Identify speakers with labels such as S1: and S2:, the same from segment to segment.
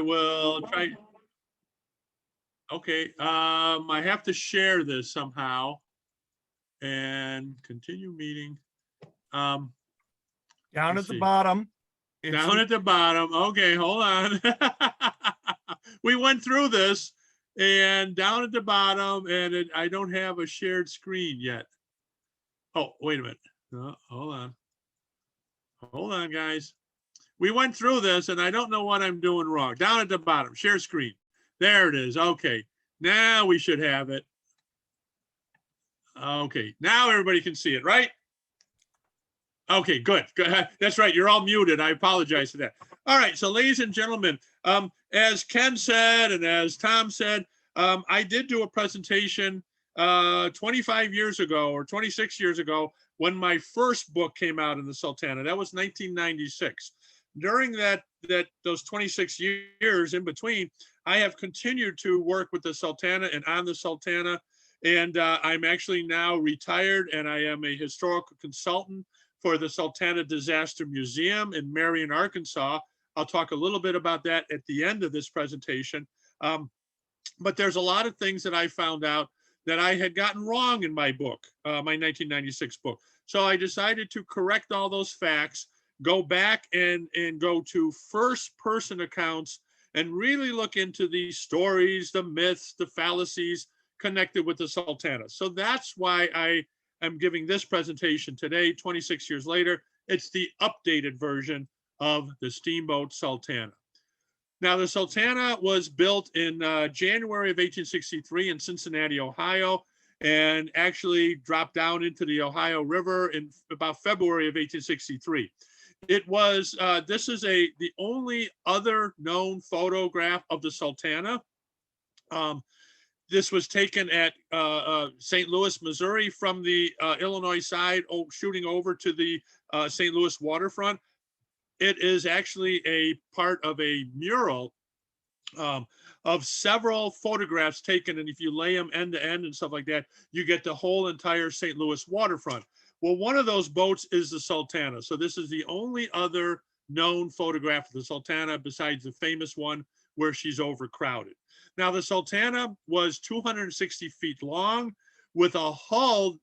S1: will try. Okay, I have to share this somehow and continue meeting. Um,
S2: Down
S1: let's
S2: at the
S1: see.
S2: bottom.
S1: Down at the bottom. Okay, hold on. We went through this and down at the bottom, and I don't have a shared screen yet. Oh, wait a minute. Hold on. Hold on, guys. We went through this, and I don't know what I'm doing wrong. Down at the bottom, share screen. There it is. Okay. Now we should have it. Okay. Now everybody can see it, right? Okay, good. That's right. You're all muted. I apologize for that. All right. So, ladies and gentlemen, as Ken said and as Tom said, I did do a presentation 25 years ago or 26 years ago when my first book came out in the Sultana. That was 1996. During those 26 years in between, I have continued to work with the Sultana and on the Sultana. And I'm actually now retired, and I am a historical consultant for the Sultana Disaster Museum in Marion, Arkansas. I'll talk a little bit about that at the end of this presentation. But there's a lot of things that I found out that I had gotten wrong in my book, my 1996 book. So I decided to correct all those facts, go back and go to first person accounts and really look into the stories, the myths, the fallacies connected with the Sultana. So that's why I'm giving this presentation today, 26 years later. It's the updated version of the steamboat Sultana. Now, the Sultana was built in January of 1863 in Cincinnati, Ohio, and actually dropped down into the Ohio River in about February of 1863. It was, this is the only other known photograph of the Sultana. This was taken at St. Louis, Missouri from the Illinois side, shooting over to the St. Louis waterfront. It is actually a part of a mural of several photographs taken. And if you lay them end to end and stuff like that, you get the whole entire St. Louis waterfront. Well, one of those boats is the Sultana. So this is the only other known photograph of the Sultana besides the famous one where she's overcrowded. Now, the Sultana was 260 feet long with a hull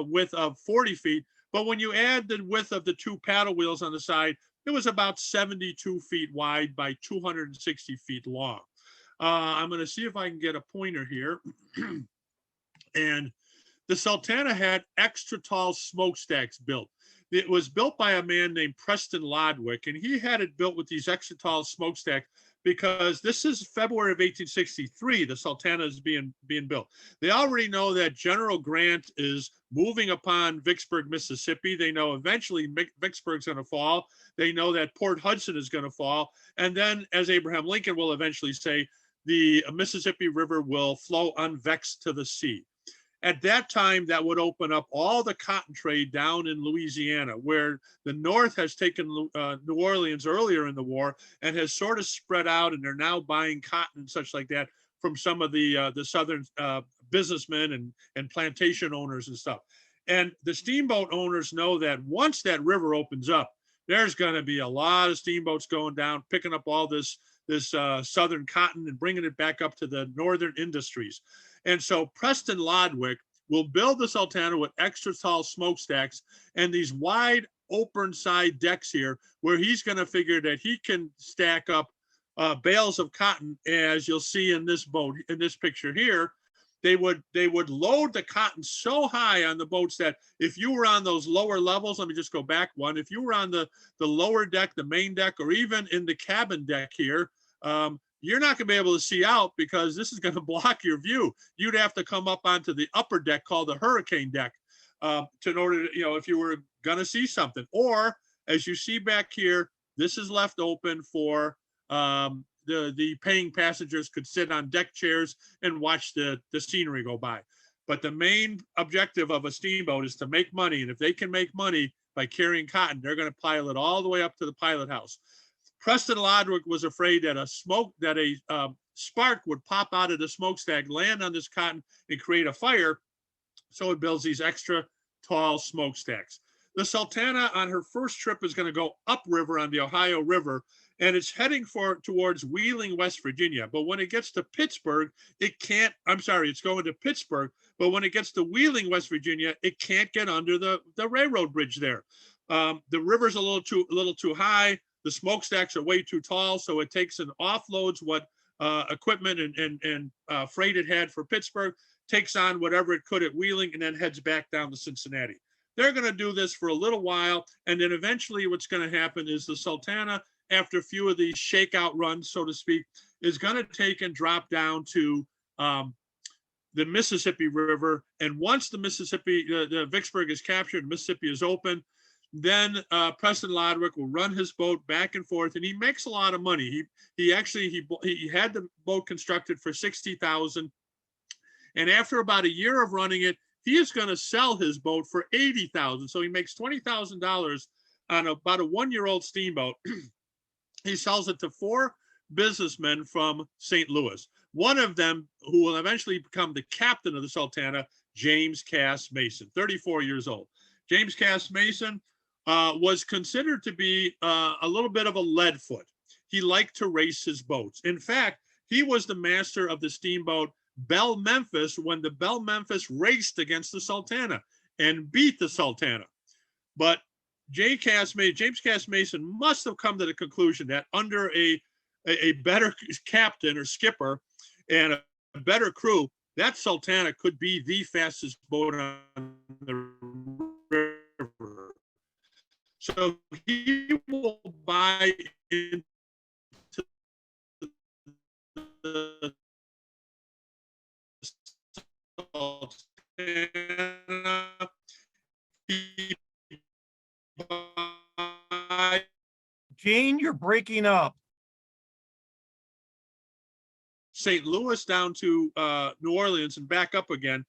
S1: width of 40 feet. But when you add the width of the two paddle wheels on the side, it was about 72 feet wide by 260 feet long. I'm going to see if I can get a pointer here. And the Sultana had extra tall smokestacks built. It was built by a man named Preston Lodwick, and he had it built with these extra tall smokestacks because this is February of 1863, the Sultana is being built. They already know that General Grant is moving upon Vicksburg, Mississippi. They know eventually Vicksburg's going to fall. They know that Port Hudson is going to fall. And then, as Abraham Lincoln will eventually say, the Mississippi River will flow unvexed to the sea. At that time, that would open up all the cotton trade down in Louisiana, where the North has taken New Orleans earlier in the war and has sort of spread out, and they're now buying cotton and such like that from some of the Southern businessmen and plantation owners and stuff. And the steamboat owners know that once that river opens up, there's going to be a lot of steamboats going down, picking up all this Southern cotton and bringing it back up to the Northern industries. And so Preston Lodwick will build the Sultana with extra tall smokestacks and these wide open side decks here, where he's going to figure that he can stack up bales of cotton, as you'll see in this boat, in this picture here. They would load the cotton so high on the boats that if you were on those lower levels, let me just go back one, if you were on the lower deck, the main deck, or even in the cabin deck here, you're not going to be able to see out because this is going to block your view. You'd have to come up onto the upper deck called the hurricane deck in order to, if you were going to see something. Or as you see back here, this is left open for the paying passengers could sit on deck chairs and watch the scenery go by. But the main objective of a steamboat is to make money. And if they can make money by carrying cotton, they're going to pile it all the way up to the pilot house. Preston Lodwick was afraid that a spark would pop out of the smokestack, land on this cotton, and create a fire. So it builds these extra tall smokestacks. The Sultana on her first trip is going to go upriver on the Ohio River. and it's heading towards Wheeling, West Virginia. But when it gets to Pittsburgh, it can't. I'm sorry, it's going to Pittsburgh. But when it gets to Wheeling, West Virginia, it can't get under the railroad bridge there. The river's a little too high. The smokestacks are way too tall, so it takes and offloads what equipment and freight it had for Pittsburgh, takes on whatever it could at Wheeling, and then heads back down to Cincinnati. They're going to do this for a little while, and then eventually what's going to happen is the Sultana, after a few of these shakeout runs, so to speak, is going to take and drop down to the Mississippi River. And once the Vicksburg is captured, Mississippi is open, then Preston Lodwick will run his boat back and forth, and he makes a lot of money. He had the boat constructed for $60,000, and after about a year of running it, he is going to sell his boat for $80,000. So he makes $20,000 on about a 1-year-old steamboat. He sells it to 4 businessmen from St. Louis. One of them, who will eventually become the captain of the Sultana, James Cass Mason, 34 years old. James Cass Mason was considered to be a little bit of a leadfoot. He liked to race his boats. In fact, he was the master of the steamboat Belle Memphis when the Belle Memphis raced against the Sultana and beat the Sultana. But James Cass Mason must have come to the conclusion that under a better captain or skipper and a better crew, that Sultana could be the fastest boat on the river. So he will buy into the Sultana.
S2: Gene, you're breaking up.
S1: St. Louis down to New Orleans and back up again.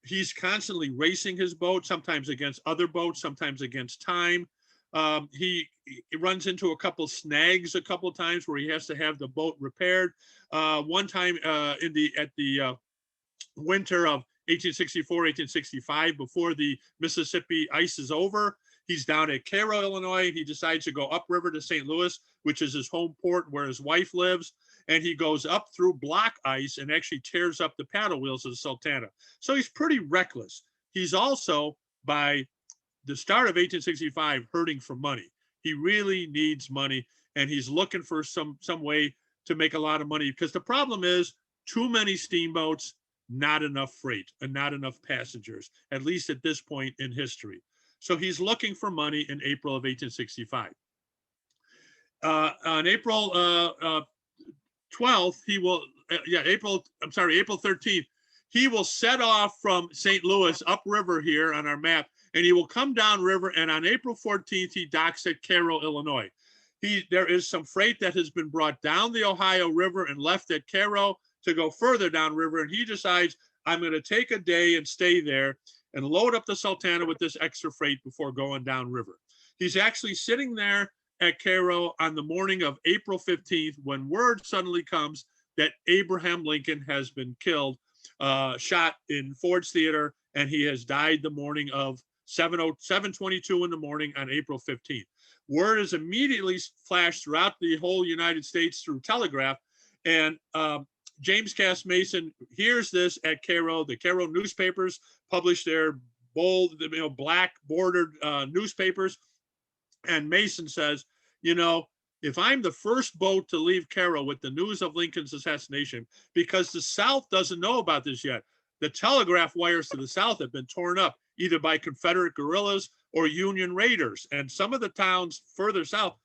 S1: He's constantly racing his boat, sometimes against other boats, sometimes against time. He runs into a couple snags a couple of times where he has to have the boat repaired. One time at the winter of 1864, 1865, before the Mississippi ice is over, he's down at Cairo, Illinois. He decides to go upriver to St. Louis, which is his home port where his wife lives. And he goes up through block ice and actually tears up the paddle wheels of the Sultana. So he's pretty reckless. He's also, by the start of 1865, hurting for money. He really needs money, and he's looking for some way to make a lot of money, because the problem is too many steamboats, not enough freight, and not enough passengers, at least at this point in history. So he's looking for money in April of 1865. On April 12th, April 13th, he will set off from St. Louis upriver here on our map, and he will come downriver, and on April 14th, he docks at Cairo, Illinois. There is some freight that has been brought down the Ohio River and left at Cairo to go further downriver, and he decides, I'm going to take a day and stay there and load up the Sultana with this extra freight before going downriver. He's actually sitting there at Cairo on the morning of April 15th when word suddenly comes that Abraham Lincoln has been killed, shot in Ford's Theater, and he has died the morning of 7:22 in the morning on April 15th. Word is immediately flashed throughout the whole United States through telegraph, and James Cass Mason hears this at Cairo. The Cairo newspapers publish their bold, black bordered newspapers. And Mason says, if I'm the first boat to leave Cairo with the news of Lincoln's assassination, because the South doesn't know about this yet. The telegraph wires to the South have been torn up either by Confederate guerrillas or Union raiders. And some of the towns further south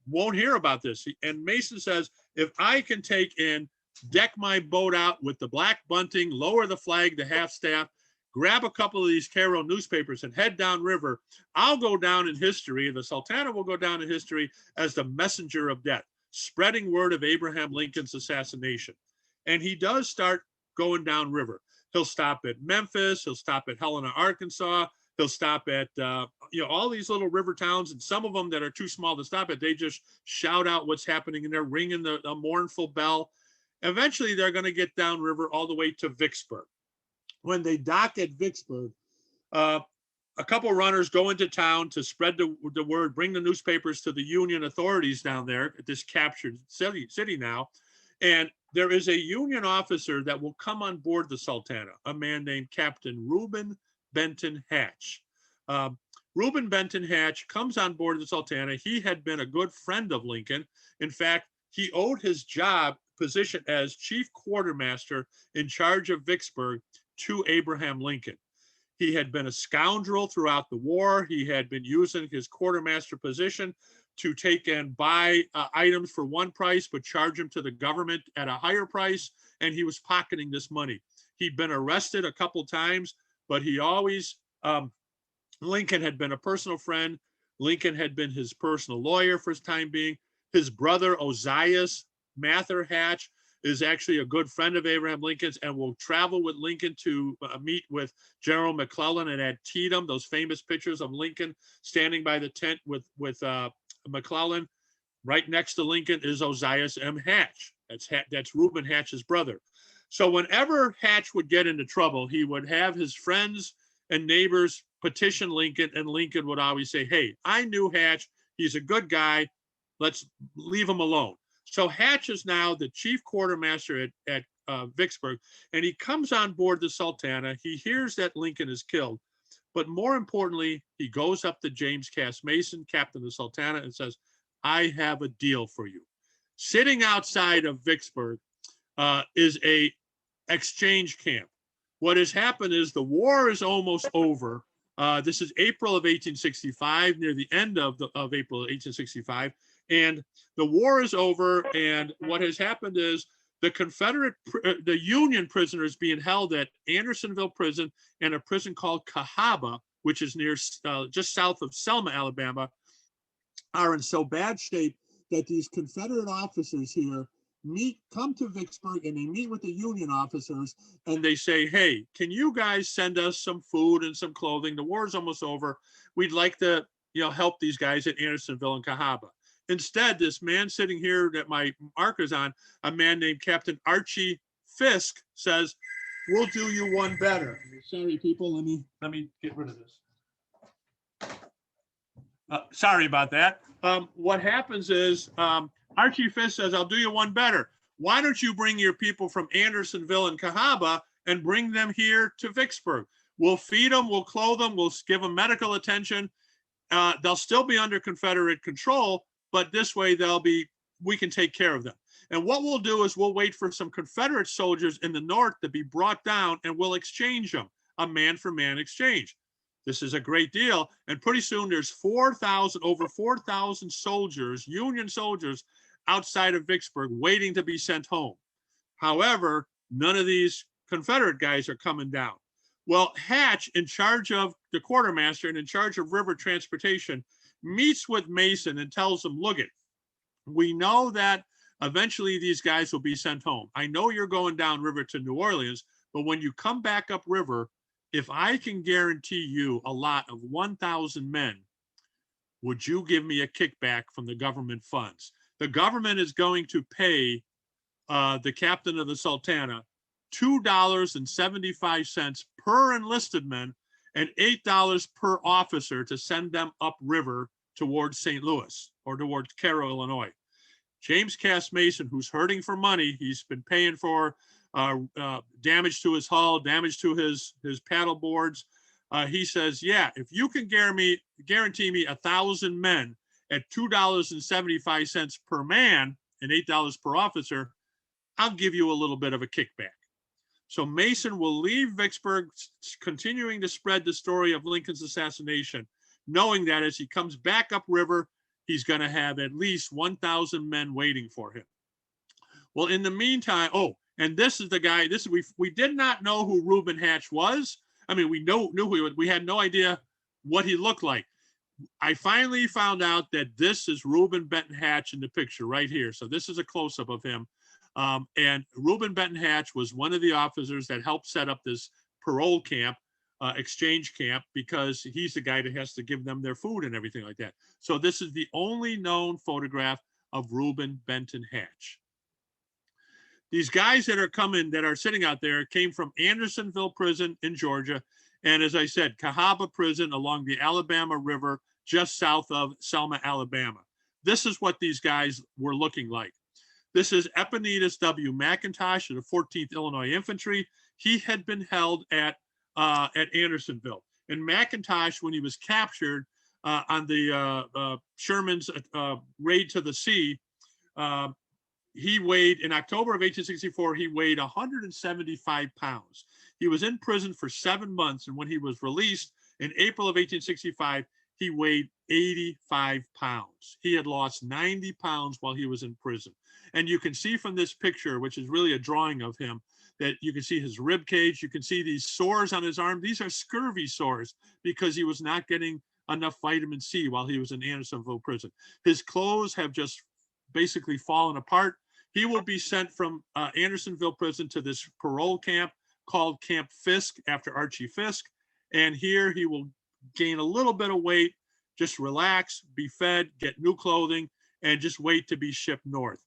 S1: won't hear about this. And Mason says, if I can take in, deck my boat out with the black bunting, lower the flag, the half staff, grab a couple of these Cairo newspapers and head downriver, I'll go down in history. The Sultana will go down in history as the messenger of death, spreading word of Abraham Lincoln's assassination. And he does start going downriver. He'll stop at Memphis. He'll stop at Helena, Arkansas. He'll stop at, all these little river towns, and some of them that are too small to stop at, they just shout out what's happening, and they're ringing the mournful bell. Eventually, they're going to get downriver all the way to Vicksburg. When they dock at Vicksburg, a couple runners go into town to spread the word, bring the newspapers to the Union authorities down there at this captured city now. And there is a Union officer that will come on board the Sultana, a man named Captain Reuben Benton Hatch. Reuben Benton Hatch comes on board the Sultana. He had been a good friend of Lincoln. In fact, he owed his job position as chief quartermaster in charge of Vicksburg to Abraham Lincoln. He had been a scoundrel throughout the war. He had been using his quartermaster position to take and buy items for one price, but charge them to the government at a higher price. And he was pocketing this money. He'd been arrested a couple times, but he always, Lincoln had been a personal friend. Lincoln had been his personal lawyer for his time being. His brother, Ozias Mather Hatch, is actually a good friend of Abraham Lincoln's and will travel with Lincoln to meet with General McClellan and Antietam, those famous pictures of Lincoln standing by the tent with McClellan. Right next to Lincoln is Ozias M. Hatch. That's Reuben Hatch's brother. So whenever Hatch would get into trouble, he would have his friends and neighbors petition Lincoln, and Lincoln would always say, hey, I knew Hatch. He's a good guy. Let's leave him alone. So Hatch is now the chief quartermaster at Vicksburg, and he comes on board the Sultana. He hears that Lincoln is killed, but more importantly, he goes up to James Cass Mason, captain of the Sultana, and says, I have a deal for you. Sitting outside of Vicksburg is a exchange camp. What has happened is the war is almost over. This is April of 1865, near the end of April of 1865. And the war is over. And what has happened is the Union prisoners being held at Andersonville Prison and a prison called Cahaba, which is near just south of Selma, Alabama, are in so bad shape that these Confederate officers here come to Vicksburg, and they meet with the Union officers, and they say, hey, can you guys send us some food and some clothing? The war's almost over. We'd like to, help these guys at Andersonville and Cahaba. Instead, this man sitting here that my marker's on, a man named Captain Archie Fisk, says, we'll do you one better. Sorry, people, let me get rid of this. Sorry about that. What happens is Archie Fisk says, I'll do you one better. Why don't you bring your people from Andersonville and Cahaba and bring them here to Vicksburg? We'll feed them, we'll clothe them, we'll give them medical attention. They'll still be under Confederate control, but this way we can take care of them. And what we'll do is we'll wait for some Confederate soldiers in the north to be brought down, and we'll exchange them, a man-for-man exchange. This is a great deal. And pretty soon there's over 4,000 soldiers, Union soldiers, outside of Vicksburg waiting to be sent home. However, none of these Confederate guys are coming down. Well, Hatch, in charge of the quartermaster and in charge of river transportation, meets with Mason and tells him, look, we know that eventually these guys will be sent home. I know you're going down river to New Orleans, but when you come back up river, if I can guarantee you a lot of 1,000 men, would you give me a kickback from the government funds? The government is going to pay the captain of the Sultana $2.75 per enlisted man and $8 per officer to send them upriver towards St. Louis or towards Cairo, Illinois. James Cass Mason, who's hurting for money, he's been paying for damage to his hull, damage to his paddle boards. He says, yeah, if you can guarantee me 1,000 men at $2.75 per man and $8 per officer, I'll give you a little bit of a kickback. So Mason will leave Vicksburg, continuing to spread the story of Lincoln's assassination, knowing that as he comes back upriver, he's going to have at least 1,000 men waiting for him. Well, in the meantime, and this is the guy. We did not know who Reuben Hatch was. I mean, we knew who we had no idea what he looked like. I finally found out that this is Reuben Benton Hatch in the picture right here. So this is a close-up of him. And Reuben Benton Hatch was one of the officers that helped set up this parole camp, exchange camp, because he's the guy that has to give them their food and everything like that. So this is the only known photograph of Reuben Benton Hatch. These guys that are sitting out there came from Andersonville Prison in Georgia, And as I said, Cahaba Prison along the Alabama River, just south of Selma, Alabama. This is what these guys were looking like. This is Epinetus W. McIntosh of the 14th Illinois Infantry. He had been held at Andersonville. And McIntosh, when he was captured on the Sherman's raid to the sea, he weighed, in October of 1864, he weighed 175 pounds. He was in prison for 7 months, and when he was released in April of 1865, he weighed 85 pounds. He had lost 90 pounds while he was in prison. And you can see from this picture, which is really a drawing of him, that you can see his rib cage. You can see these sores on his arm. These are scurvy sores because he was not getting enough vitamin C while he was in Andersonville prison. His clothes have just basically fallen apart. He will be sent from Andersonville prison to this parole camp called Camp Fisk after Archie Fisk. And here he will gain a little bit of weight, just relax, be fed, get new clothing, and just wait to be shipped north.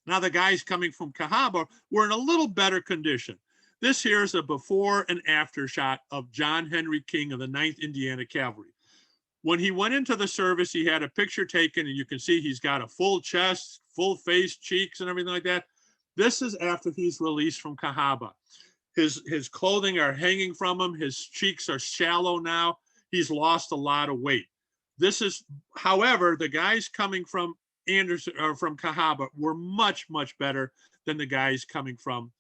S1: Now the guys coming from Cahaba were in a little better condition. This here is a before and after shot of John Henry King of the 9th Indiana Cavalry. When he went into the service, he had a picture taken, and you can see he's got a full chest, full face, cheeks, and everything like that. This is after he's released from Cahaba. His clothing are hanging from him. His cheeks are shallow now. He's lost a lot of weight. This is, however, the guys coming from from Cahaba were much, much better than the guys coming from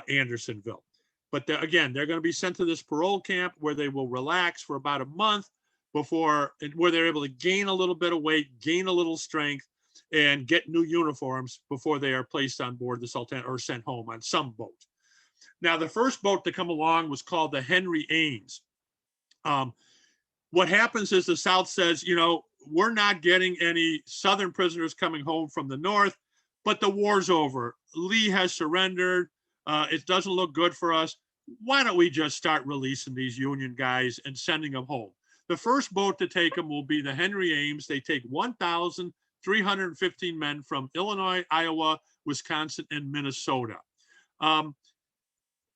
S1: Andersonville. But again, they're going to be sent to this parole camp where they will relax for about a month before, where they're able to gain a little bit of weight, gain a little strength, and get new uniforms before they are placed on board the Sultana or sent home on some boat. Now, the first boat to come along was called the Henry Ames. What happens is the South says, you know, we're not getting any Southern prisoners coming home from the North, but the war's over. Lee has surrendered. It doesn't look good for us. Why don't we just start releasing these Union guys and sending them home? The first boat to take them will be the Henry Ames. They take 1,315 men from Illinois, Iowa, Wisconsin, and Minnesota.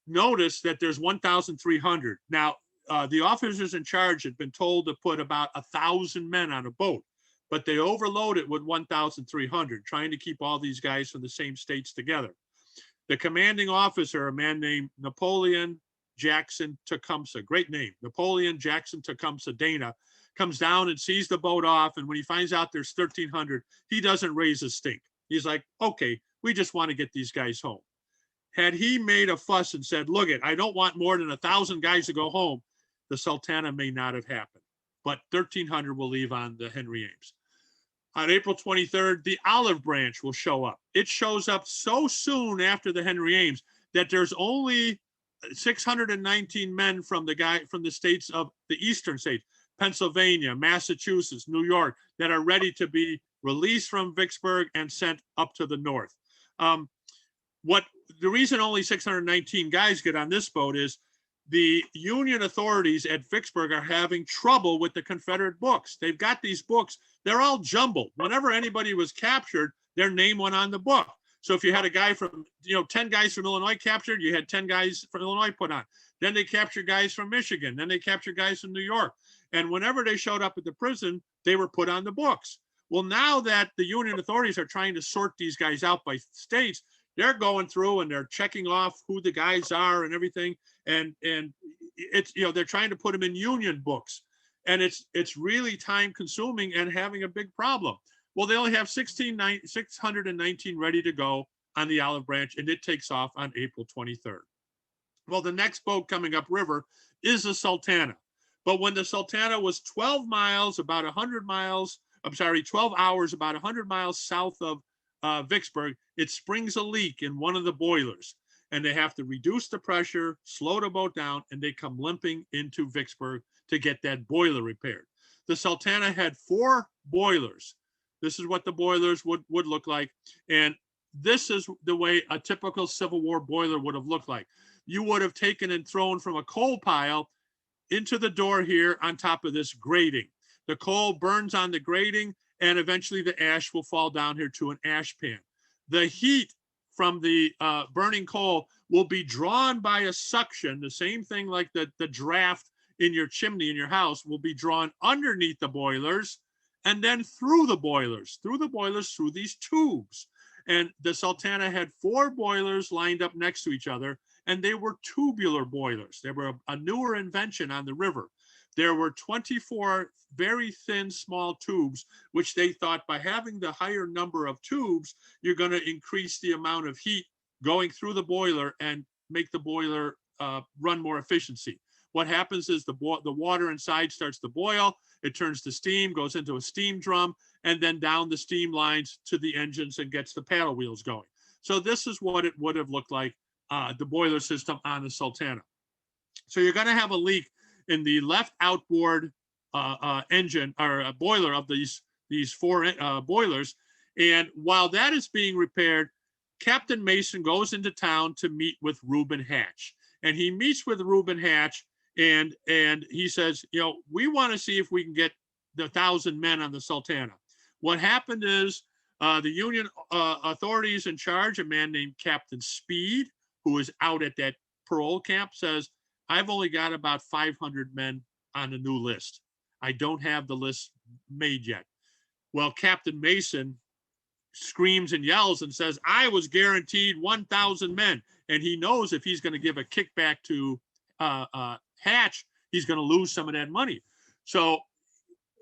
S1: Notice that there's 1,300. Now, the officers in charge had been told to put about 1,000 men on a boat, but they overloaded with 1,300, trying to keep all these guys from the same states together. The commanding officer, a man named Napoleon Jackson Tecumseh, great name, Napoleon Jackson Tecumseh Dana, comes down and sees the boat off. And when he finds out there's 1,300, he doesn't raise a stink. He's like, okay, we just want to get these guys home. Had he made a fuss and said, look it, I don't want more than 1,000 guys to go home, the Sultana may not have happened. But 1,300 will leave on the Henry Ames. On April 23rd, the Olive Branch will show up. It shows up so soon after the Henry Ames that there's only 619 men from the states of the eastern states, Pennsylvania, Massachusetts, New York, that are ready to be released from Vicksburg and sent up to the north. The reason only 619 guys get on this boat is the Union authorities at Vicksburg are having trouble with the Confederate books. They've got these books, they're all jumbled. Whenever anybody was captured, their name went on the book. So if you had a guy from, 10 guys from Illinois captured, you had 10 guys from Illinois put on. Then they captured guys from Michigan. Then they captured guys from New York. And whenever they showed up at the prison, they were put on the books. Well, now that the Union authorities are trying to sort these guys out by states, they're going through and they're checking off who the guys are and everything. And it's, they're trying to put them in Union books. And it's really time consuming and having a big problem. Well, they only have 619 ready to go on the Olive Branch, and it takes off on April 23rd. Well, the next boat coming upriver is the Sultana. But when the Sultana was 12 hours, about 100 miles south of Vicksburg, it springs a leak in one of the boilers, and they have to reduce the pressure, slow the boat down, and they come limping into Vicksburg to get that boiler repaired. The Sultana had 4 boilers. This is what the boilers would look like. And this is the way a typical Civil War boiler would have looked like. You would have taken and thrown from a coal pile into the door here on top of this grating. The coal burns on the grating, and eventually the ash will fall down here to an ash pan. The heat from the burning coal will be drawn by a suction, the same thing like the draft in your chimney in your house will be drawn underneath the boilers and then through the boilers, through these tubes. And the Sultana had 4 boilers lined up next to each other, and they were tubular boilers. They were a newer invention on the river. There were 24 very thin, small tubes, which they thought by having the higher number of tubes, you're going to increase the amount of heat going through the boiler and make the boiler run more efficiency. What happens is the water inside starts to boil, it turns to steam, goes into a steam drum, and then down the steam lines to the engines and gets the paddle wheels going. So this is what it would have looked like, the boiler system on the Sultana. So you're going to have a leak in the left outboard engine or boiler of these 4 boilers. And while that is being repaired, Captain Mason goes into town to meet with Reuben Hatch. And he meets with Reuben Hatch, and he says, you know, we want to see if we can get the 1,000 men on the Sultana. What happened is the Union authorities in charge, a man named Captain Speed, who is out at that parole camp, says, I've only got about 500 men on the new list. I don't have the list made yet. Well, Captain Mason screams and yells and says, I was guaranteed 1,000 men. And he knows if he's going to give a kickback to Hatch, he's going to lose some of that money. So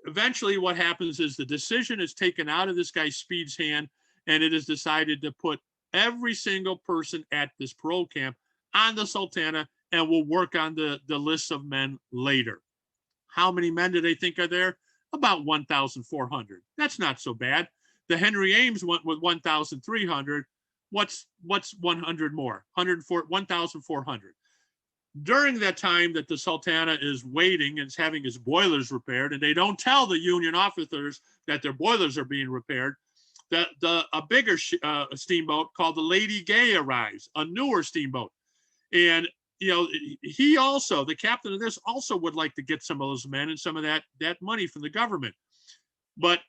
S1: eventually what happens is the decision is taken out of this guy Speed's hand, and it is decided to put every single person at this parole camp on the Sultana, and we'll work on the list of men later. How many men do they think are there? About 1,400. That's not so bad. The Henry Ames went with 1,300. What's 100 more? 1,400. During that time that the Sultana is waiting and is having his boilers repaired, and they don't tell the Union officers that their boilers are being repaired, a bigger steamboat called the Lady Gay arrives, a newer steamboat. And you know, he also, the captain of this, also would like to get some of those men and some of that money from the government. But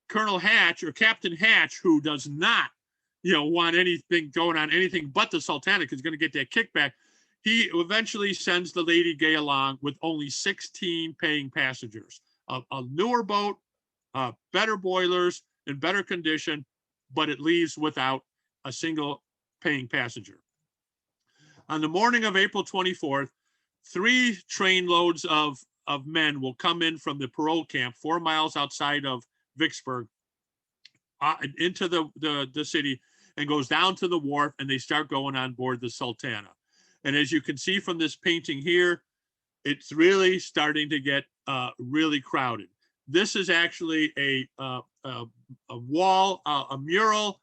S1: Colonel Hatch, or Captain Hatch, who does not, you know, want anything going on anything but the Sultana, because he's going to get that kickback, he eventually sends the Lady Gay along with only 16 paying passengers. A newer boat, better boilers, in better condition, but it leaves without a single paying passenger. On the morning of April 24th, 3 train loads of men will come in from the parole camp 4 miles outside of Vicksburg into the city, and goes down to the wharf, and they start going on board the Sultana. And as you can see from this painting here, it's really starting to get really crowded. This is actually a wall, a mural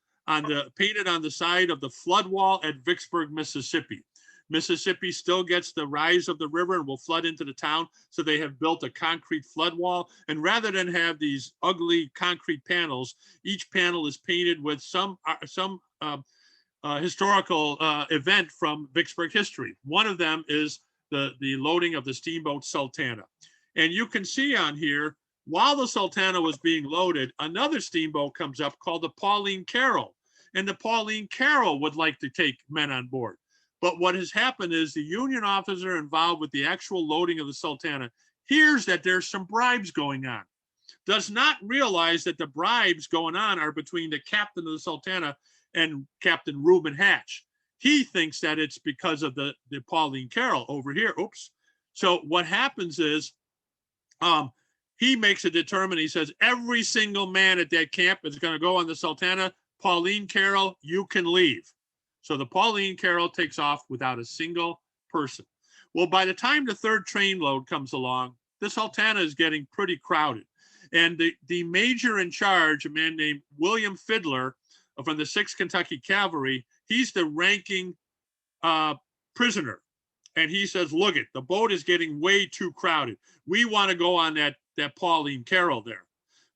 S1: painted on the side of the flood wall at Vicksburg, Mississippi. Mississippi still gets the rise of the river and will flood into the town. So they have built a concrete flood wall. And rather than have these ugly concrete panels, each panel is painted with some historical event from Vicksburg history. One of them is the loading of the steamboat Sultana. And you can see on here, while the Sultana was being loaded, another steamboat comes up called the Pauline Carroll. And the Pauline Carroll would like to take men on board. But what has happened is the Union officer involved with the actual loading of the Sultana hears that there's some bribes going on, does not realize that the bribes going on are between the captain of the Sultana and Captain Reuben Hatch. He thinks that it's because of the Pauline Carroll over here. Oops. So what happens is he makes a determination. He says, every single man at that camp is going to go on the Sultana. Pauline Carroll, you can leave. So the Pauline Carroll takes off without a single person. Well, by the time the 3rd train load comes along, the Sultana is getting pretty crowded. And the major in charge, a man named William Fiddler from the 6th Kentucky Cavalry, he's the ranking prisoner. And he says, look, the boat is getting way too crowded. We want to go on that Pauline Carroll there.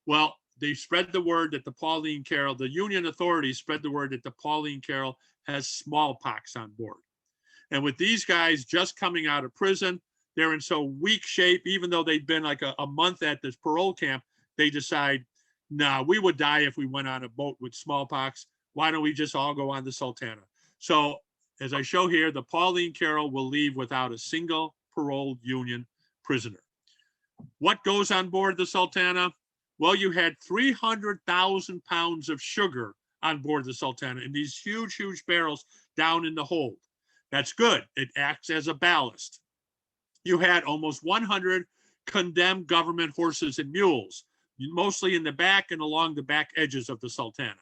S1: Well, they spread the word that the Pauline Carroll, the Union authorities spread the word that the Pauline Carroll has smallpox on board. And with these guys just coming out of prison, they're in so weak shape, even though they'd been like a month at this parole camp, they decide, nah, we would die if we went on a boat with smallpox. Why don't we just all go on the Sultana? So as I show here, the Pauline Carroll will leave without a single paroled Union prisoner. What goes on board the Sultana? Well, you had 300,000 pounds of sugar on board the Sultana in these huge, huge barrels down in the hold. That's good. It acts as a ballast. You had almost 100 condemned government horses and mules, mostly in the back and along the back edges of the Sultana.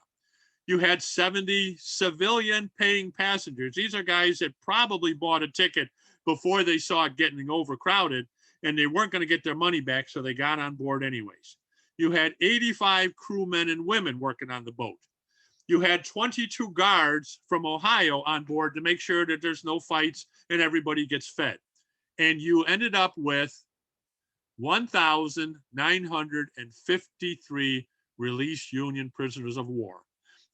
S1: You had 70 civilian paying passengers. These are guys that probably bought a ticket before they saw it getting overcrowded, and they weren't going to get their money back, so they got on board anyways. You had 85 crewmen and women working on the boat. You had 22 guards from Ohio on board to make sure that there's no fights and everybody gets fed. And you ended up with 1,953 released Union prisoners of war.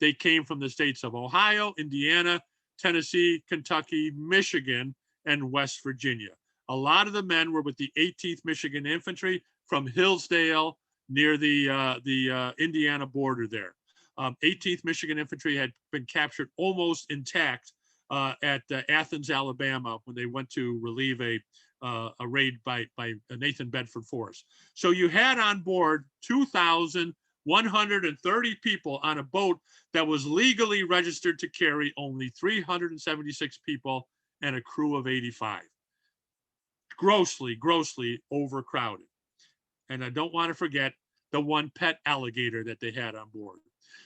S1: They came from the states of Ohio, Indiana, Tennessee, Kentucky, Michigan, and West Virginia. A lot of the men were with the 18th Michigan Infantry from Hillsdale near the Indiana border there. 18th Michigan Infantry had been captured almost intact at Athens, Alabama, when they went to relieve a raid by Nathan Bedford Forrest. So you had on board 2,130 people on a boat that was legally registered to carry only 376 people and a crew of 85. Grossly, grossly overcrowded. And I don't want to forget the one pet alligator that they had on board.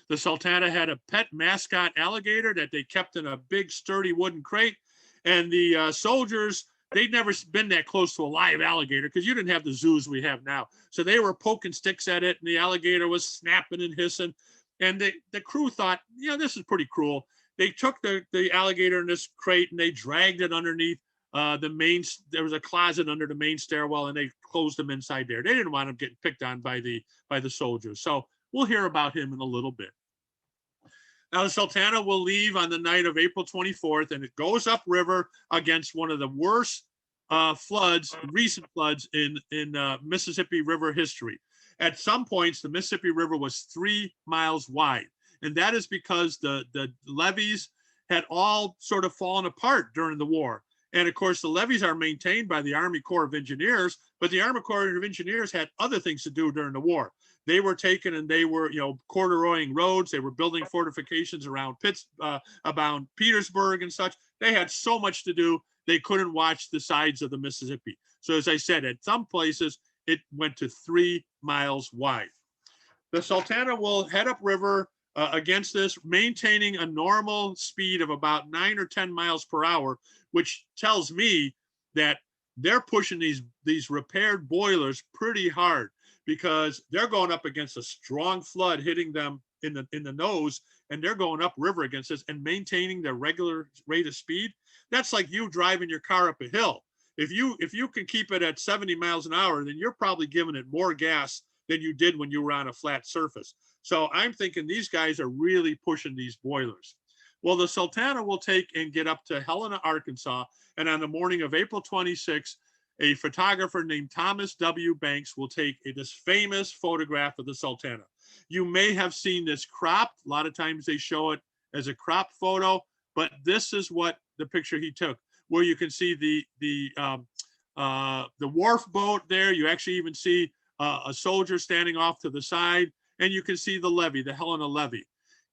S1: The Sultana had a pet mascot alligator that they kept in a big sturdy wooden crate. And the soldiers, they'd never been that close to a live alligator because you didn't have the zoos we have now. So they were poking sticks at it and the alligator was snapping and hissing. And the crew thought, you know, this is pretty cruel. They took the alligator in this crate and they dragged it underneath there was a closet under the main stairwell and they closed him inside there. They didn't want him getting picked on by the soldiers. So we'll hear about him in a little bit. Now the Sultana will leave on the night of April 24th and it goes upriver against one of the worst recent floods in Mississippi River history. At some points, the Mississippi River was 3 miles wide. And that is because the levees had all sort of fallen apart during the war. And of course, the levees are maintained by the Army Corps of Engineers, but the Army Corps of Engineers had other things to do during the war. They were taken and they were, corduroying roads. They were building fortifications around Petersburg and such. They had so much to do, they couldn't watch the sides of the Mississippi. So as I said, at some places, it went to 3 miles wide. The Sultana will head upriver against this, maintaining a normal speed of about 9 or 10 miles per hour, which tells me that they're pushing these repaired boilers pretty hard because they're going up against a strong flood hitting them in the nose, and they're going upriver against this and maintaining their regular rate of speed. That's like you driving your car up a hill. If you can keep it at 70 miles an hour, then you're probably giving it more gas than you did when you were on a flat surface. So I'm thinking these guys are really pushing these boilers. Well, the Sultana will take and get up to Helena, Arkansas. And on the morning of April 26, a photographer named Thomas W. Banks will take this famous photograph of the Sultana. You may have seen this cropped. A lot of times they show it as a cropped photo, but this is what the picture he took, where you can see the wharf boat there. You actually even see a soldier standing off to the side, and you can see the levee, the Helena levee.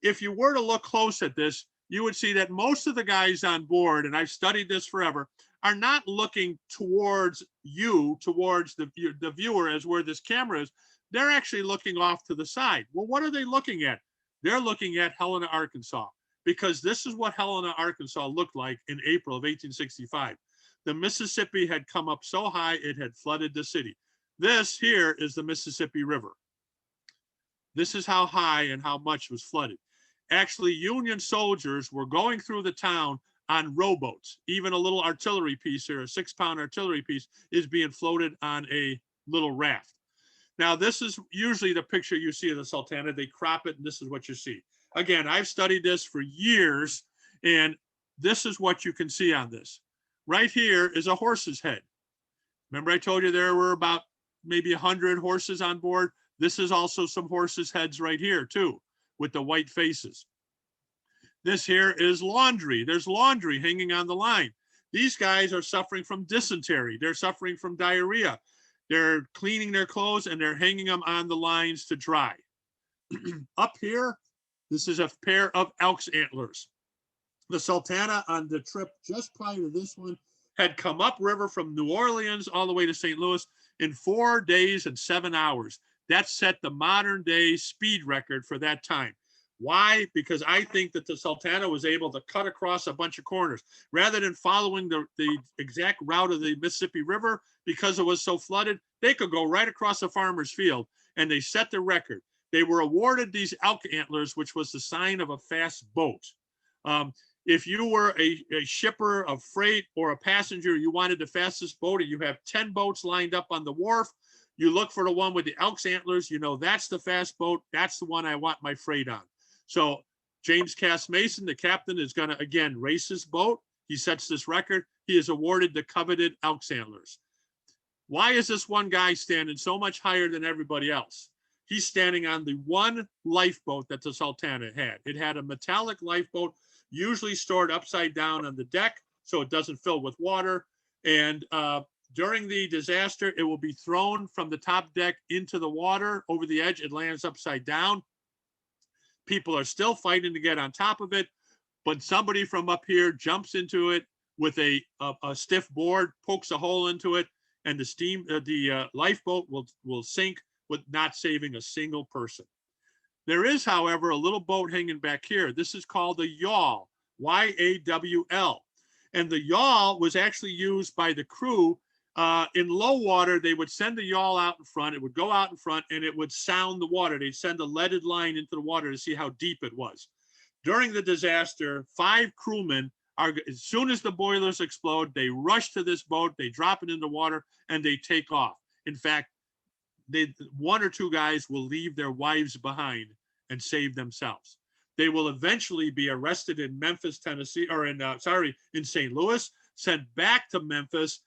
S1: If you were to look close at this, you would see that most of the guys on board, and I've studied this forever, are not looking towards the viewer as where this camera is. They're actually looking off to the side. Well, what are they looking at? They're looking at Helena, Arkansas, because this is what Helena, Arkansas looked like in April of 1865. The Mississippi had come up so high, it had flooded the city. This here is the Mississippi River. This is how high and how much was flooded. Actually, Union soldiers were going through the town on rowboats. Even a little artillery piece here, a 6-pound artillery piece, is being floated on a little raft. Now, this is usually the picture you see of the Sultana. They crop it, and this is what you see. Again, I've studied this for years, and this is what you can see on this. Right here is a horse's head. Remember I told you there were about maybe 100 horses on board? This is also some horses' heads right here, too, with the white faces. This here is laundry. There's laundry hanging on the line. These guys are suffering from dysentery. They're suffering from diarrhea. They're cleaning their clothes and they're hanging them on the lines to dry. Up here, this is a pair of elk's antlers. The Sultana on the trip just prior to this one had come upriver from New Orleans all the way to St. Louis in 4 days and 7 hours. That set the modern day speed record for that time. Why? Because I think that the Sultana was able to cut across a bunch of corners rather than following the exact route of the Mississippi River. Because it was so flooded, they could go right across a farmer's field, and they set the record. They were awarded these elk antlers, which was the sign of a fast boat. If you were a shipper of freight or a passenger, you wanted the fastest boat, and you have 10 boats lined up on the wharf, you look for the one with the elk's antlers, you know that's the fast boat, that's the one I want my freight on. So James Cass Mason, the captain, is going to, again, race his boat. He sets this record. He is awarded the coveted elk's antlers. Why is this one guy standing so much higher than everybody else? He's standing on the one lifeboat that the Sultana had. It had a metallic lifeboat, usually stored upside down on the deck so it doesn't fill with water. And during the disaster, it will be thrown from the top deck into the water over the edge. It lands upside down. People are still fighting to get on top of it, but somebody from up here jumps into it with a stiff board, pokes a hole into it, and the lifeboat will sink with not saving a single person. There is, however, a little boat hanging back here. This is called a yawl, Y-A-W-L. And the yawl was actually used by the crew. In low water, they would send the yawl out in front. It would go out in front and it would sound the water. They'd send a leaded line into the water to see how deep it was. During the disaster, 5 crewmen as soon as the boilers explode, they rush to this boat, they drop it in the water, and they take off. In fact, 1 or 2 guys will leave their wives behind and save themselves. They will eventually be arrested in Memphis, Tennessee, or in St. Louis, sent back to Memphis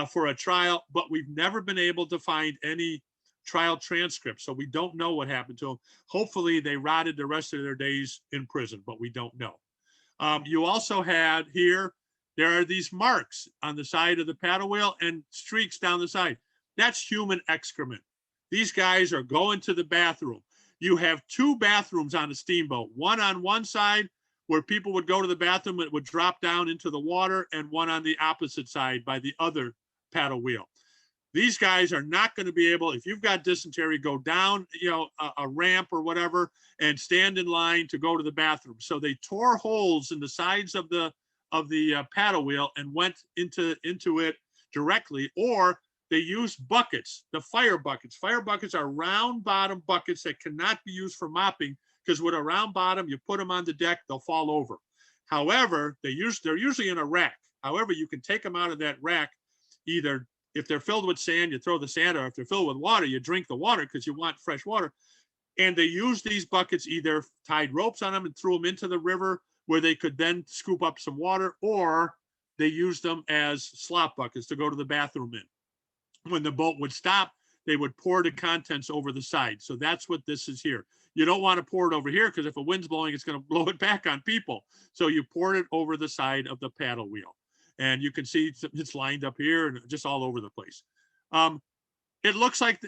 S1: for a trial, but we've never been able to find any trial transcripts, so we don't know what happened to them. Hopefully they rotted the rest of their days in prison, but we don't know. You also had here, there are these marks on the side of the paddle wheel and streaks down the side. That's human excrement. These guys are going to the bathroom. You have 2 bathrooms on a steamboat, one on one side where people would go to the bathroom, it would drop down into the water, and one on the opposite side by the other paddle wheel. These guys are not going to be able, if you've got dysentery, go down, a ramp or whatever and stand in line to go to the bathroom. So they tore holes in the sides of the paddle wheel and went into it directly, or they used buckets, the fire buckets. Fire buckets are round bottom buckets that cannot be used for mopping, because with a round bottom, you put them on the deck, they'll fall over. However, they're usually in a rack. However, you can take them out of that rack. Either if they're filled with sand, you throw the sand, or if they're filled with water, you drink the water because you want fresh water. And they use these buckets, either tied ropes on them and threw them into the river where they could then scoop up some water, or they used them as slop buckets to go to the bathroom in. When the boat would stop, they would pour the contents over the side. So that's what this is here. You don't want to pour it over here because if a wind's blowing, it's going to blow it back on people. So you pour it over the side of the paddle wheel. And you can see it's lined up here and just all over the place. It looks like,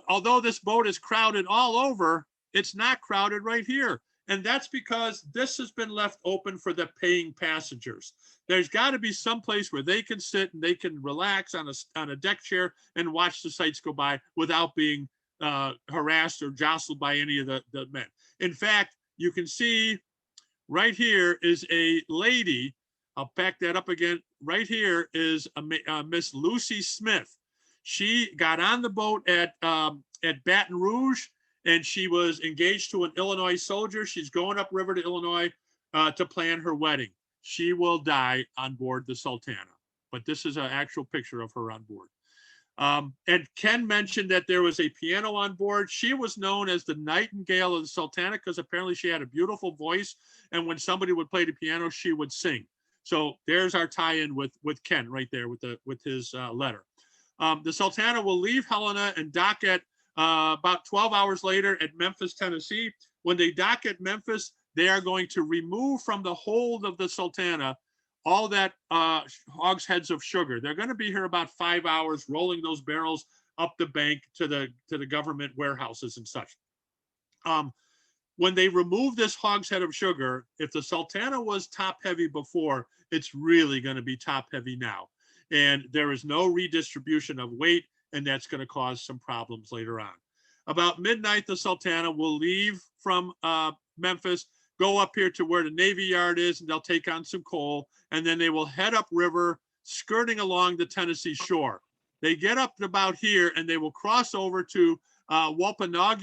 S1: although this boat is crowded all over, it's not crowded right here. And that's because this has been left open for the paying passengers. There's got to be some place where they can sit and they can relax on a deck chair and watch the sights go by without being harassed or jostled by any of the men. In fact, you can see right here is a lady. I'll pack that up again. Right here is Miss Lucy Smith. She got on the boat at Baton Rouge, and she was engaged to an Illinois soldier. She's going upriver to Illinois to plan her wedding. She will die on board the Sultana, but this is an actual picture of her on board. And Ken mentioned that there was a piano on board. She was known as the Nightingale of the Sultana because apparently she had a beautiful voice, and when somebody would play the piano, she would sing. So there's our tie-in with Ken right there with his letter. The Sultana will leave Helena and dock at about 12 hours later at Memphis, Tennessee. When they dock at Memphis, they are going to remove from the hold of the Sultana all that hogsheads of sugar. They're going to be here about 5 hours, rolling those barrels up the bank to the government warehouses and such. When they remove this hogshead of sugar, if the Sultana was top heavy before, it's really going to be top heavy now. And there is no redistribution of weight, and that's going to cause some problems later on. About midnight, the Sultana will leave from Memphis, go up here to where the Navy Yard is, and they'll take on some coal, and then they will head upriver, skirting along the Tennessee shore. They get up to about here, and they will cross over to Wampanoag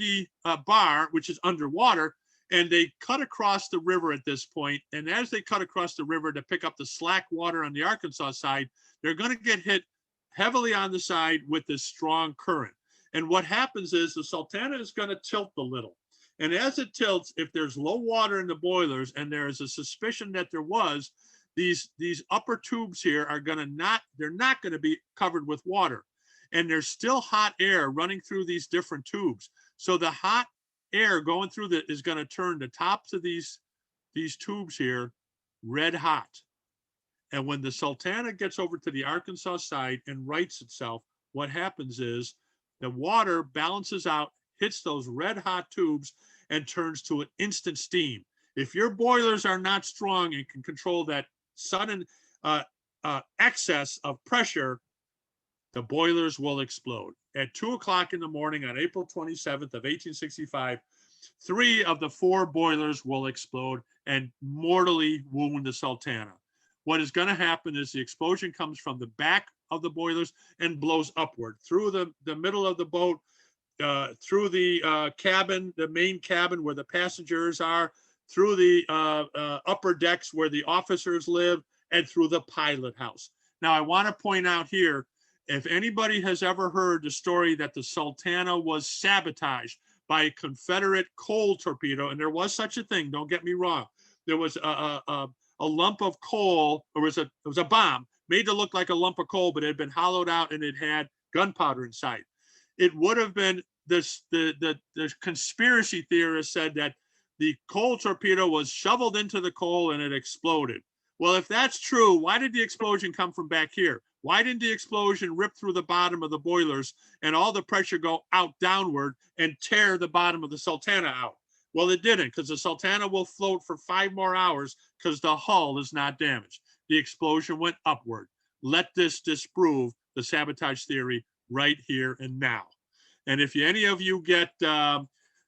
S1: Bar, which is underwater, and they cut across the river at this point. And as they cut across the river to pick up the slack water on the Arkansas side, they're going to get hit heavily on the side with this strong current. And what happens is the Sultana is going to tilt a little. And as it tilts, if there's low water in the boilers, and there is a suspicion that there was, these upper tubes here are going to they're not going to be covered with water. And there's still hot air running through these different tubes. So the hot air going through is going to turn the tops of these tubes here red hot. And when the Sultana gets over to the Arkansas side and rights itself, what happens is the water balances out, hits those red hot tubes, and turns to an instant steam. If your boilers are not strong and can control that sudden excess of pressure, the boilers will explode. At 2 o'clock in the morning on April 27th of 1865, 3 of the 4 boilers will explode and mortally wound the Sultana. What is going to happen is the explosion comes from the back of the boilers and blows upward through the middle of the boat, through the cabin, the main cabin where the passengers are, through the upper decks where the officers live, and through the pilot house. Now, I want to point out here, if anybody has ever heard the story that the Sultana was sabotaged by a Confederate coal torpedo, and there was such a thing, don't get me wrong, there was a lump of coal, or it was a bomb made to look like a lump of coal, but it had been hollowed out and it had gunpowder inside. It would have been this, the conspiracy theorists said that the coal torpedo was shoveled into the coal and it exploded. Well, if that's true, why did the explosion come from back here? Why didn't the explosion rip through the bottom of the boilers and all the pressure go out downward and tear the bottom of the Sultana out? Well, it didn't, because the Sultana will float for 5 more hours because the hull is not damaged. The explosion went upward. Let this disprove the sabotage theory right here and now. And if any of you get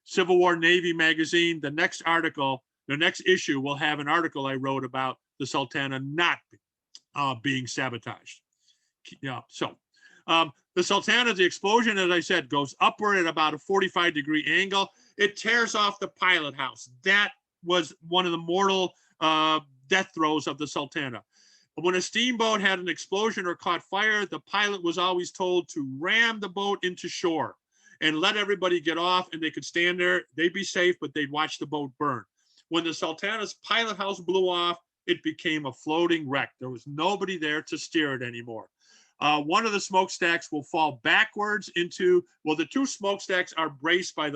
S1: Civil War Navy magazine, the next article, the next issue will have an article I wrote about the Sultana not being sabotaged. Yeah, so the Sultana, the explosion, as I said, goes upward at about a 45-degree angle. It tears off the pilot house. That was one of the mortal death throes of the Sultana. When a steamboat had an explosion or caught fire, the pilot was always told to ram the boat into shore and let everybody get off, and they could stand there. They'd be safe, but they'd watch the boat burn. When the Sultana's pilot house blew off, it became a floating wreck. There was nobody there to steer it anymore. One of the smokestacks will fall backwards into, well, the 2 smokestacks are braced by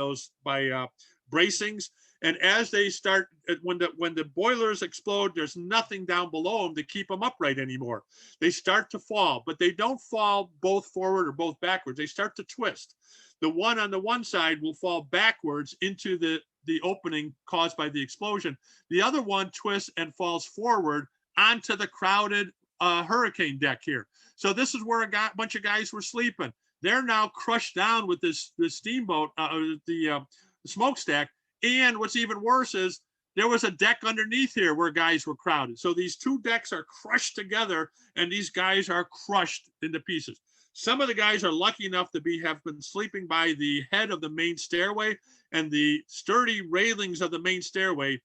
S1: bracings. And as they start, when the boilers explode, there's nothing down below them to keep them upright anymore. They start to fall, but they don't fall both forward or both backwards. They start to twist. The one on the one side will fall backwards into the opening caused by the explosion. The other one twists and falls forward onto the crowded hurricane deck here. So this is where a bunch of guys were sleeping. They're now crushed down with this steamboat, the smokestack. And what's even worse is there was a deck underneath here where guys were crowded. So these 2 decks are crushed together, and these guys are crushed into pieces. Some of the guys are lucky enough to have been sleeping by the head of the main stairway, and the sturdy railings of the main stairway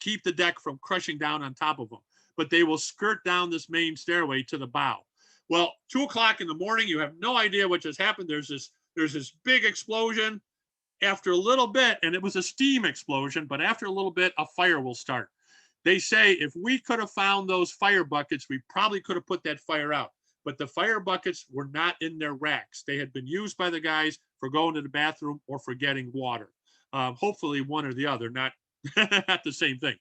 S1: keep the deck from crushing down on top of them. But they will skirt down this main stairway to the bow. Well, 2 o'clock in the morning, you have no idea what just happened. There's this big explosion. After a little bit, and it was a steam explosion, but after a little bit, a fire will start. They say if we could have found those fire buckets, we probably could have put that fire out. But the fire buckets were not in their racks. They had been used by the guys for going to the bathroom or for getting water. Hopefully one or the other, not the same thing.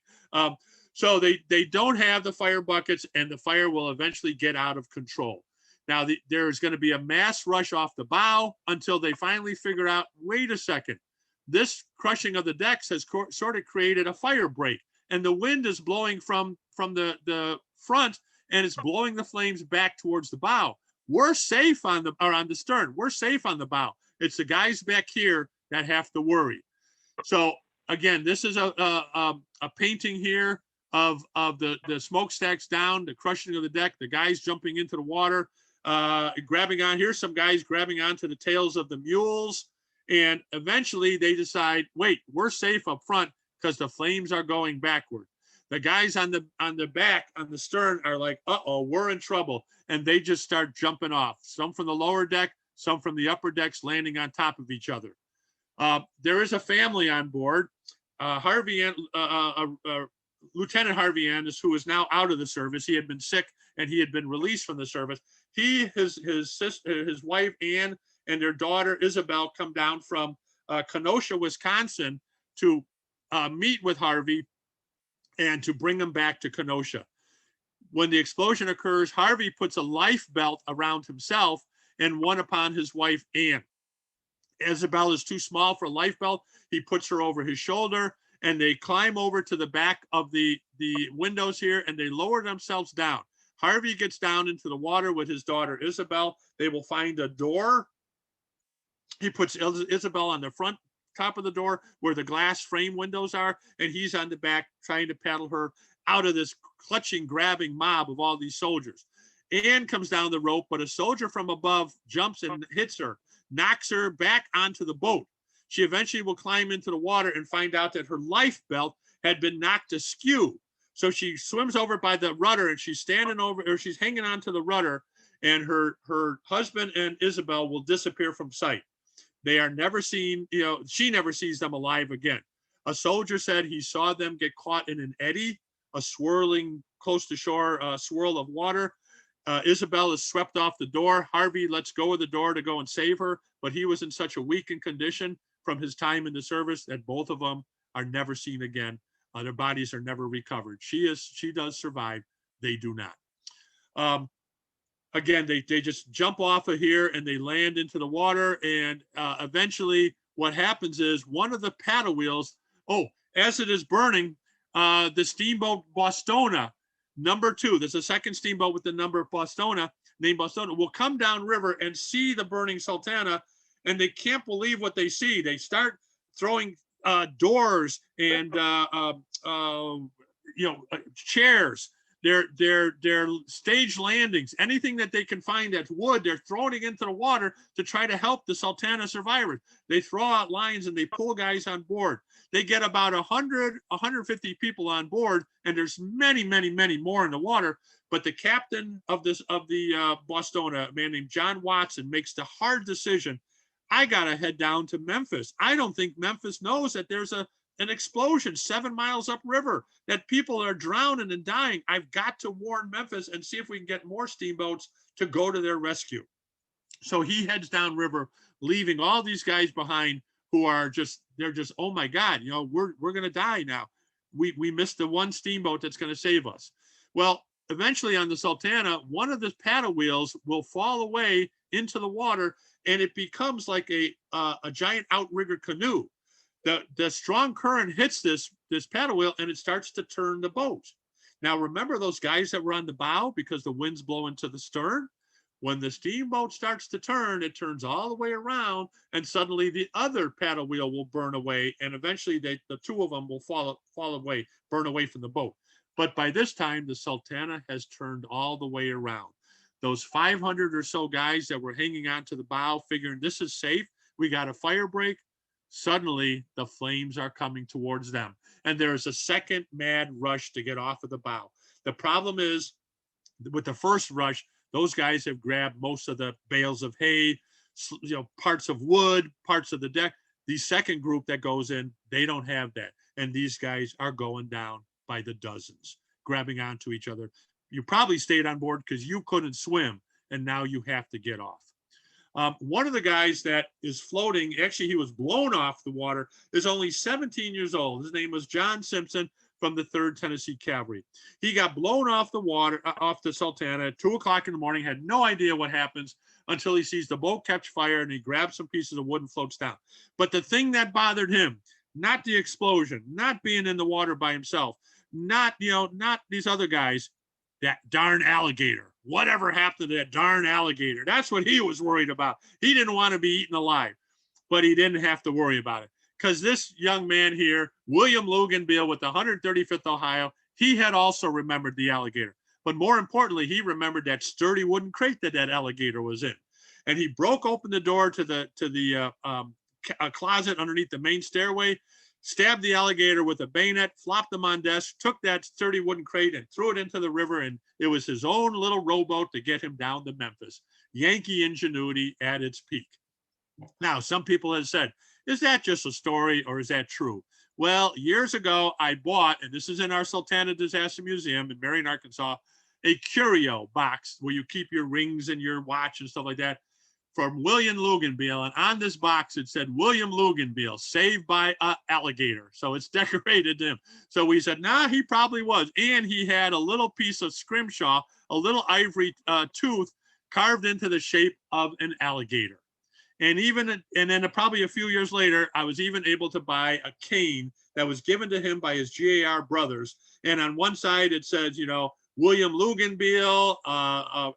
S1: So they don't have the fire buckets, and the fire will eventually get out of control. Now, there's going to be a mass rush off the bow until they finally figure out, wait a second, this crushing of the decks has sort of created a fire break, and the wind is blowing from the front, and it's blowing the flames back towards the bow. We're safe on the stern. We're safe on the bow. It's the guys back here that have to worry. So again, this is a painting here of the smokestacks down, the crushing of the deck, the guys jumping into the water, grabbing on. Here's some guys grabbing onto the tails of the mules. And eventually they decide, wait, we're safe up front because the flames are going backward. The guys on the back, on the stern, are like, uh-oh, we're in trouble. And they just start jumping off. Some from the lower deck, some from the upper decks, landing on top of each other. There is a family on board. Lieutenant Harvey Andis, who is now out of the service. He had been sick and he had been released from the service. He, his sister, his wife Ann, and their daughter Isabel come down from Kenosha, Wisconsin, to meet with Harvey and to bring him back to Kenosha. When the explosion occurs, Harvey puts a life belt around himself and one upon his wife Ann. Isabel is too small for a life belt. He puts her over his shoulder, and they climb over to the back of the windows here, and they lower themselves down. Harvey gets down into the water with his daughter Isabel. They will find a door. He puts Isabel on the front top of the door where the glass frame windows are, and he's on the back trying to paddle her out of this clutching, grabbing mob of all these soldiers. Ann comes down the rope, but a soldier from above jumps and hits her, knocks her back onto the boat. She eventually will climb into the water and find out that her life belt had been knocked askew. So she swims over by the rudder, and she's standing over, or she's hanging onto the rudder, and her husband and Isabel will disappear from sight. They are never seen, she never sees them alive again. A soldier said he saw them get caught in an eddy, a swirling close to shore swirl of water. Isabel is swept off the door. Harvey lets go of the door to go and save her, but he was in such a weakened condition from his time in the service that both of them are never seen again. Their bodies are never recovered. She does survive. They do not. Again, they just jump off of here and they land into the water. And eventually what happens is one of the paddle wheels, as it is burning, the steamboat Bostona, number 2, there's a second steamboat with the number Bostona, named Bostona, will come downriver and see the burning Sultana, and they can't believe what they see. They start throwing doors and chairs, their stage landings, anything that they can find that's wood, they're throwing it into the water to try to help the Sultana survivors. They throw out lines and they pull guys on board. They get about 150 people on board, and there's many, many, many more in the water. But the captain of the Bostona, a man named John Watson, makes the hard decision. I gotta head down to Memphis. I don't think Memphis knows that there's an explosion 7 miles upriver, that people are drowning and dying. I've got to warn Memphis and see if we can get more steamboats to go to their rescue. So he heads downriver, leaving all these guys behind who are they're just, oh my God, we're gonna die now. We missed the one steamboat that's gonna save us. Well, eventually on the Sultana, one of the paddle wheels will fall away into the water, and it becomes like a giant outrigger canoe. The strong current hits this paddle wheel, and it starts to turn the boat. Now, remember those guys that were on the bow because the wind's blowing to the stern? When the steamboat starts to turn, it turns all the way around, and suddenly the other paddle wheel will burn away, and eventually the two of them will fall away, burn away from the boat. But by this time, the Sultana has turned all the way around. Those 500 or so guys that were hanging onto the bow, figuring this is safe, we got a fire break. Suddenly, the flames are coming towards them, and there is a second mad rush to get off of the bow. The problem is, with the first rush, those guys have grabbed most of the bales of hay, parts of wood, parts of the deck. The second group that goes in, they don't have that, and these guys are going down by the dozens, grabbing onto each other. You probably stayed on board because you couldn't swim, and now you have to get off. One of the guys that is floating, actually he was blown off the water, is only 17 years old. His name was John Simpson, from the 3rd Tennessee Cavalry. He got blown off the water, off the Sultana at 2 o'clock in the morning, had no idea what happens until he sees the boat catch fire and he grabs some pieces of wood and floats down. But the thing that bothered him, not the explosion, not being in the water by himself, not these other guys, that darn alligator. Whatever happened to that darn alligator? That's what he was worried about. He didn't want to be eaten alive, but he didn't have to worry about it. Because this young man here, William Luganville with the 135th Ohio, he had also remembered the alligator. But more importantly, he remembered that sturdy wooden crate that alligator was in. And he broke open the door to the closet underneath the main stairway, stabbed the alligator with a bayonet, flopped him on desk, took that sturdy wooden crate and threw it into the river. And it was his own little rowboat to get him down to Memphis. Yankee ingenuity at its peak. Now, some people have said, is that just a story or is that true? Well, years ago, I bought, and this is in our Sultana Disaster Museum in Marion, Arkansas, a curio box where you keep your rings and your watch and stuff like that from William Luganville. And on this box, it said, William Luganville, saved by an alligator. So it's decorated him. So we said, nah, he probably was. And he had a little piece of scrimshaw, a little ivory tooth carved into the shape of an alligator. And then probably a few years later, I was even able to buy a cane that was given to him by his GAR brothers. And on one side, it says, William Luganville,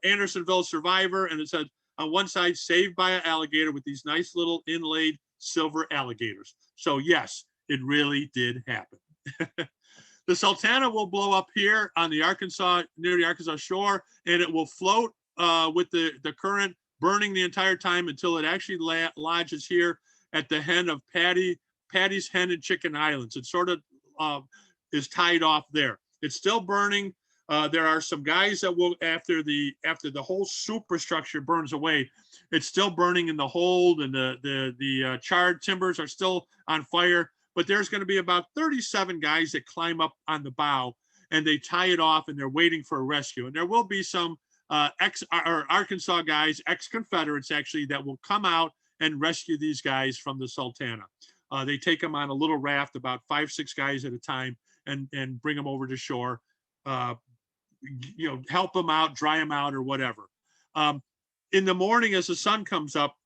S1: Andersonville survivor. And it said on one side, saved by an alligator with these nice little inlaid silver alligators. So yes, it really did happen. The Sultana will blow up here on the Arkansas, near the Arkansas shore, and it will float with the current burning the entire time until it actually lodges here at the hen of Patty's Hen and Chicken Islands. It sort of is tied off there. It's still burning. There are some guys that will, after the whole superstructure burns away, it's still burning in the hold, and the charred timbers are still on fire. But there's going to be about 37 guys that climb up on the bow and they tie it off, and they're waiting for a rescue. And there will be some Arkansas guys, ex-Confederates actually, that will come out and rescue these guys from the Sultana. They take them on a little raft, about 5-6 guys at a time, and bring them over to shore. Help them out, dry them out, or whatever. In the morning, as the sun comes up,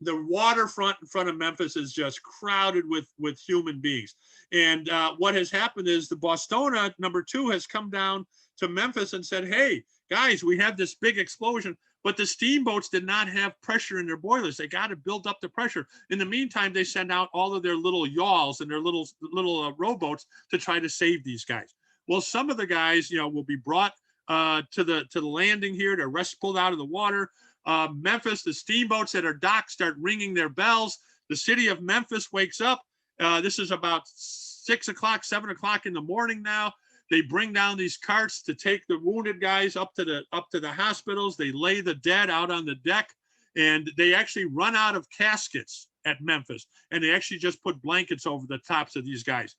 S1: the waterfront in front of Memphis is just crowded with human beings. And what has happened is the Bostona #2 has come down to Memphis and said, hey, guys, we have this big explosion, but the steamboats did not have pressure in their boilers. They got to build up the pressure. In the meantime, they send out all of their little yawls and their little rowboats to try to save these guys. Well, some of the guys, will be brought to the landing here. They're pulled out of the water. Memphis, the steamboats that are docked start ringing their bells. The city of Memphis wakes up. This is about 6 o'clock, 7 o'clock in the morning now. They bring down these carts to take the wounded guys up to the hospitals. They lay the dead out on the deck, and they actually run out of caskets at Memphis, and they actually just put blankets over the tops of these guys.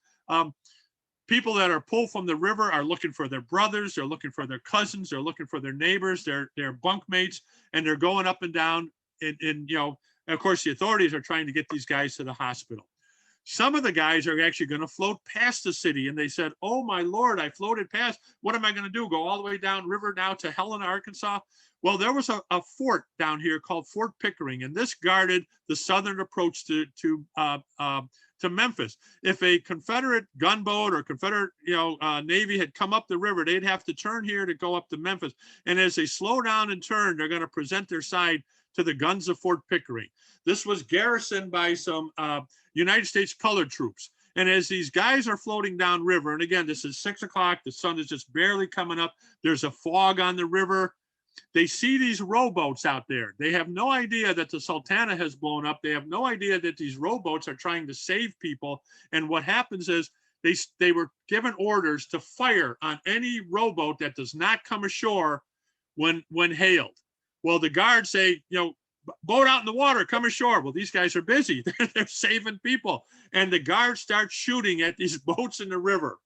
S1: People that are pulled from the river are looking for their brothers, they're looking for their cousins, they're looking for their neighbors, their bunkmates, and they're going up and down. And of course, the authorities are trying to get these guys to the hospital. Some of the guys are actually going to float past the city, and they said, oh my Lord, I floated past. What am I going to do? Go all the way down river now to Helena, Arkansas? Well, there was a fort down here called Fort Pickering, and this guarded the southern approach to Memphis. If a Confederate gunboat or Confederate Navy had come up the river, they'd have to turn here to go up to Memphis. And as they slow down and turn, they're going to present their side to the guns of Fort Pickering. This was garrisoned by some United States colored troops. And as these guys are floating down river, and again, this is 6 o'clock, the sun is just barely coming up. There's a fog on the river. They see these rowboats out there. They have no idea that the Sultana has blown up. They have no idea that these rowboats are trying to save people. And what happens is they were given orders to fire on any rowboat that does not come ashore when hailed. Well, the guards say, boat out in the water, come ashore. Well, these guys are busy. They're saving people. And the guards start shooting at these boats in the river.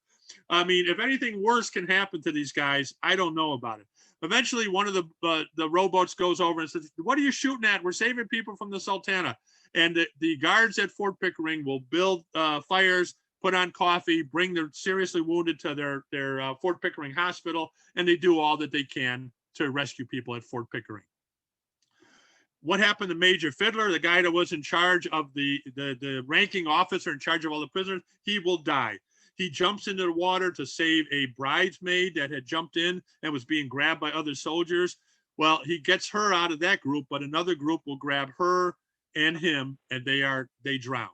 S1: I mean, if anything worse can happen to these guys, I don't know about it. Eventually, one of the rowboats goes over and says, what are you shooting at? We're saving people from the Sultana. And the guards at Fort Pickering will build fires, put on coffee, bring the seriously wounded to their Fort Pickering hospital, and they do all that they can to rescue people at Fort Pickering. What happened to Major Fiddler, the guy that was in charge of the ranking officer in charge of all the prisoners? He will die. He jumps into the water to save a bridesmaid that had jumped in and was being grabbed by other soldiers. Well, he gets her out of that group, but another group will grab her and him, and they drown.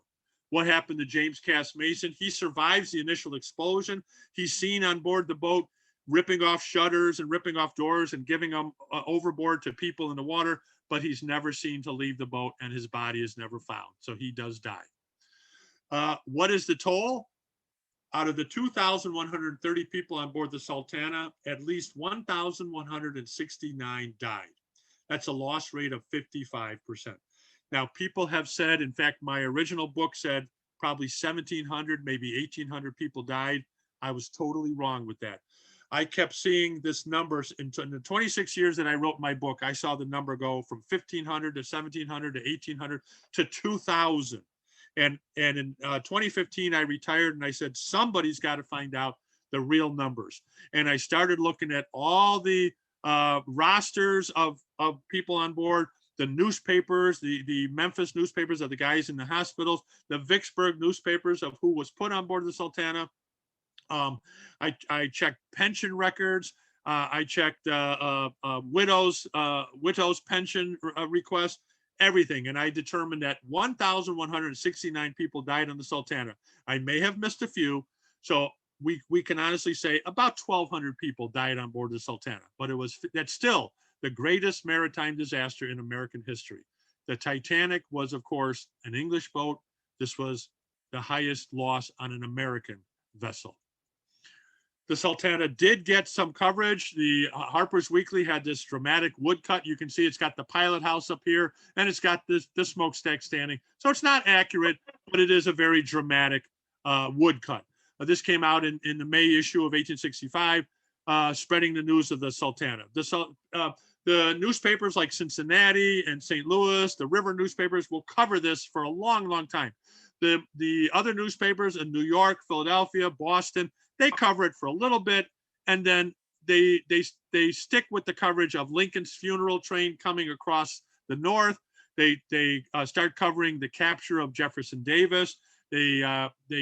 S1: What happened to James Cass Mason? He survives the initial explosion. He's seen on board the boat ripping off shutters and ripping off doors and giving them overboard to people in the water, but he's never seen to leave the boat, and his body is never found. So he does die. What is the toll? Out of the 2,130 people on board the Sultana, at least 1,169 died. That's a loss rate of 55%. Now, people have said, in fact, my original book said probably 1,700, maybe 1,800 people died. I was totally wrong with that. I kept seeing this numbers in the 26 years that I wrote my book. I saw the number go from 1,500 to 1,700 to 1,800 to 2,000. And in 2015, I retired and I said, somebody's got to find out the real numbers. And I started looking at all the rosters of people on board, the newspapers, the Memphis newspapers of the guys in the hospitals, the Vicksburg newspapers of who was put on board the Sultana. I checked pension records. I checked widows pension requests, everything. And I determined that 1,169 people died on the Sultana. I may have missed a few. So we can honestly say about 1,200 people died on board the Sultana, but that's still the greatest maritime disaster in American history. The Titanic was, of course, an English boat. This was the highest loss on an American vessel. The Sultana did get some coverage. The Harper's Weekly had this dramatic woodcut. You can see it's got the pilot house up here, and it's got this smokestack standing. So it's not accurate, but it is a very dramatic woodcut. This came out in the May issue of 1865, spreading the news of the Sultana. The newspapers like Cincinnati and St. Louis, the river newspapers, will cover this for a long, long time. The other newspapers in New York, Philadelphia, Boston, they cover it for a little bit, and then they stick with the coverage of Lincoln's funeral train coming across the north. They start covering the capture of Jefferson Davis. They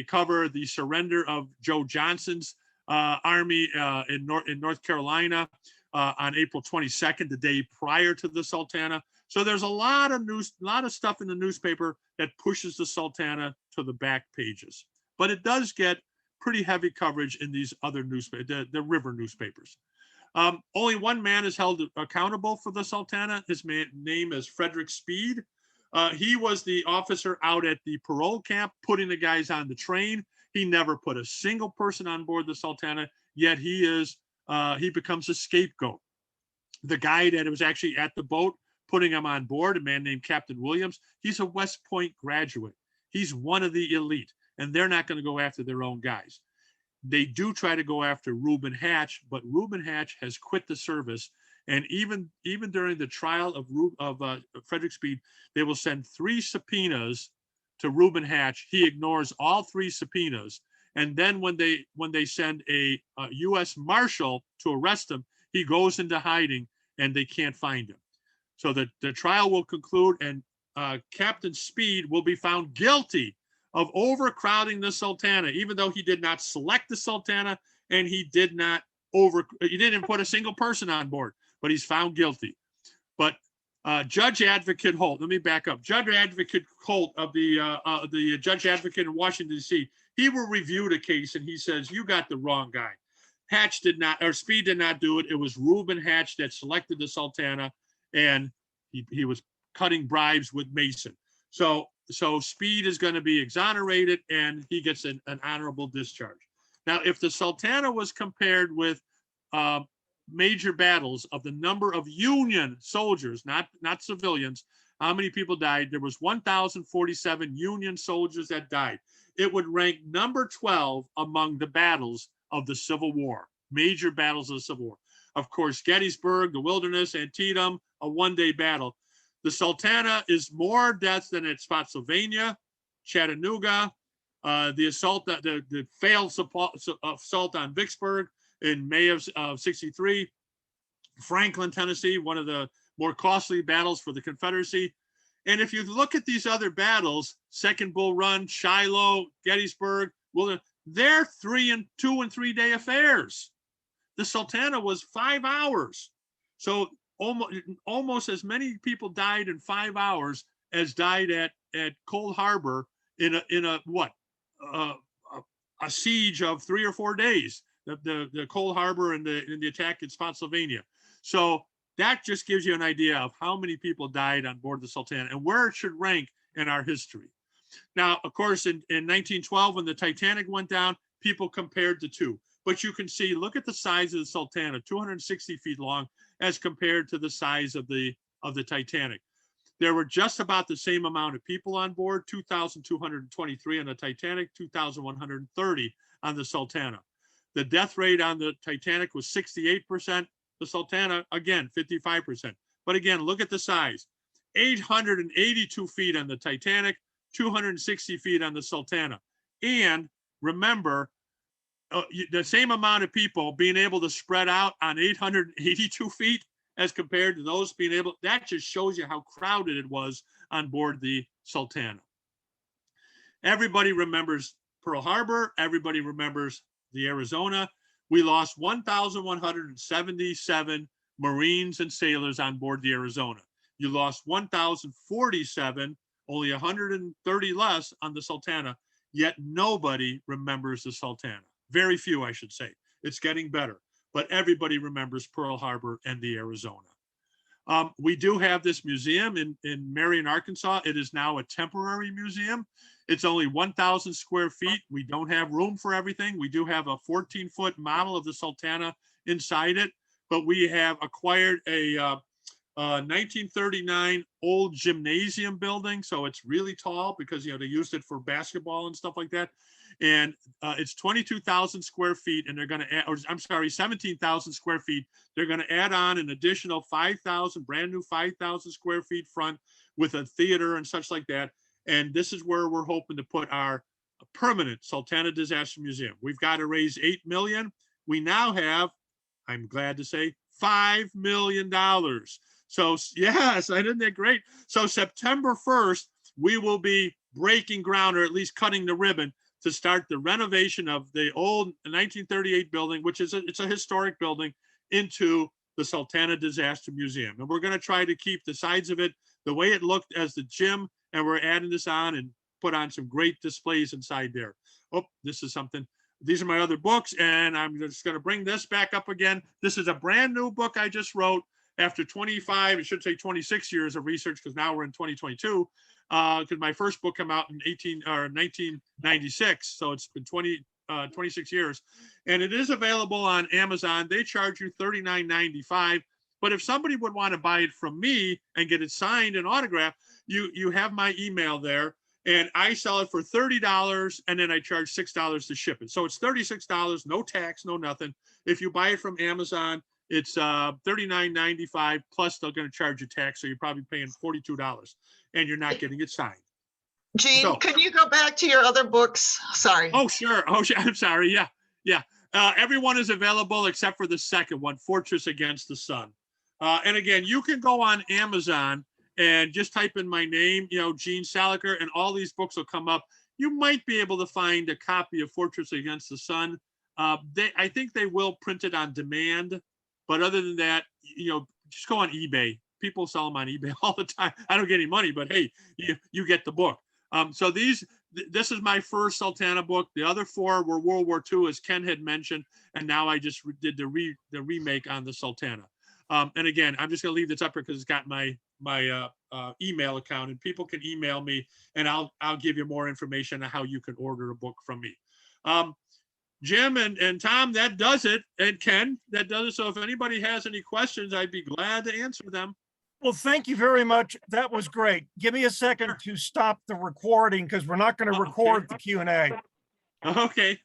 S1: cover the surrender of Joe Johnston's army in North Carolina on April 22nd, the day prior to the Sultana. So there's a lot of stuff in the newspaper that pushes the Sultana to the back pages, but it does get pretty heavy coverage in these other newspapers, the river newspapers. Only one man is held accountable for the Sultana. His name is Frederick Speed. He was the officer out at the parole camp, putting the guys on the train. He never put a single person on board the Sultana, yet he becomes a scapegoat. The guy that was actually at the boat putting him on board, a man named Captain Williams, he's a West Point graduate. He's one of the elite, and they're not going to go after their own guys. They do try to go after Reuben Hatch, but Reuben Hatch has quit the service. And even during the trial of Frederick Speed, they will send 3 subpoenas to Reuben Hatch. He ignores all 3 subpoenas. And then when they send a U.S. Marshal to arrest him, he goes into hiding and they can't find him. So the trial will conclude, and Captain Speed will be found guilty of overcrowding the Sultana, even though he did not select the Sultana and he didn't put a single person on board, but he's found guilty. But Judge Advocate Holt, let me back up. Judge Advocate Holt of the Judge Advocate in Washington, D.C., he will review the case and he says, you got the wrong guy. Speed did not do it. It was Reuben Hatch that selected the Sultana, and he was cutting bribes with Mason. So Speed is going to be exonerated and he gets an honorable discharge. Now, if the Sultana was compared with major battles of the number of Union soldiers, not civilians, how many people died? There was 1,047 Union soldiers that died. It would rank number 12 among the battles of the Civil War, major battles of the Civil War. Of course, Gettysburg, the Wilderness, Antietam, a one-day battle. The Sultana is more deaths than at Spotsylvania, Chattanooga, the assault, the failed assault on Vicksburg in May of 63, Franklin, Tennessee, one of the more costly battles for the Confederacy. And if you look at these other battles, Second Bull Run, Shiloh, Gettysburg, well, they're 2 and 3 day affairs. The Sultana was 5 hours. So almost as many people died in 5 hours as died at Cold Harbor in a siege of 3 or 4 days. The Cold Harbor and the attack at Spotsylvania. So that just gives you an idea of how many people died on board the Sultana and where it should rank in our history. Now, of course, in 1912, when the Titanic went down, people compared the two. But you can see, look at the size of the Sultana, 260 feet long, as compared to the size of the Titanic. There were just about the same amount of people on board, 2,223 on the Titanic, 2,130 on the Sultana. The death rate on the Titanic was 68%. The Sultana, again, 55%. But again, look at the size. 882 feet on the Titanic, 260 feet on the Sultana. And remember, the same amount of people being able to spread out on 882 feet as compared to those being able, that just shows you how crowded it was on board the Sultana. Everybody remembers Pearl Harbor. Everybody remembers the Arizona. We lost 1,177 Marines and sailors on board the Arizona. You lost 1,047, only 130 less on the Sultana, yet nobody remembers the Sultana. Very few, I should say. It's getting better, but everybody remembers Pearl Harbor and the Arizona. We do have this museum in Marion, Arkansas. It is now a temporary museum. It's only 1,000 square feet. We don't have room for everything. We do have a 14-foot model of the Sultana inside it, but we have acquired a 1939 old gymnasium building. So it's really tall because, they used it for basketball and stuff like that. And it's 22,000 square feet, and they're going to add, or I'm sorry, 17,000 square feet. They're going to add on an additional 5,000, brand new 5,000 square feet front with a theater and such like that. And this is where we're hoping to put our permanent Sultana Disaster Museum. We've got to raise $8 million. We now have, I'm glad to say, $5 million. So yes, isn't that great? So September 1st, we will be breaking ground, or at least cutting the ribbon, to start the renovation of the old 1938 building, which is it's a historic building, into the Sultana Disaster Museum. And we're going to try to keep the sides of it the way it looked as the gym, and we're adding this on and put on some great displays inside there. Oh, this is something. These are my other books, and I'm just going to bring this back up again. This is a brand new book I just wrote after 25, it should say 26 years of research, because now we're in 2022. Because my first book came out in 1996, so it's been 26 years, and it is available on Amazon. They charge you $39.95, but if somebody would want to buy it from me and get it signed and autographed, you have my email there, and I sell it for $30, and then I charge $6 to ship it. So it's $36, no tax, no nothing. If you buy it from Amazon, it's $39.95, plus they're going to charge you tax, so you're probably paying $42, and you're not getting it signed.
S3: Gene,
S1: So,
S3: could you go back to your other books? Sorry.
S1: Oh, sure. Oh, I'm sorry. Yeah. Everyone is available except for the second one, Fortress Against the Sun. And again, you can go on Amazon and just type in my name, Gene Salecker, and all these books will come up. You might be able to find a copy of Fortress Against the Sun. I think they will print it on demand. But other than that, just go on eBay. People sell them on eBay all the time. I don't get any money, but hey, you get the book. So this is my first Sultana book. The other 4 were World War II, as Ken had mentioned, and now I just did the remake on the Sultana. And again, I'm just going to leave this up here because it's got my email account, and people can email me, and I'll give you more information on how you can order a book from me. Jim and Tom, that does it. And Ken, that does it. So if anybody has any questions, I'd be glad to answer them.
S2: Well, thank you very much. That was great. Give me a second to stop the recording, because we're not going to record the Q&A.
S1: Okay.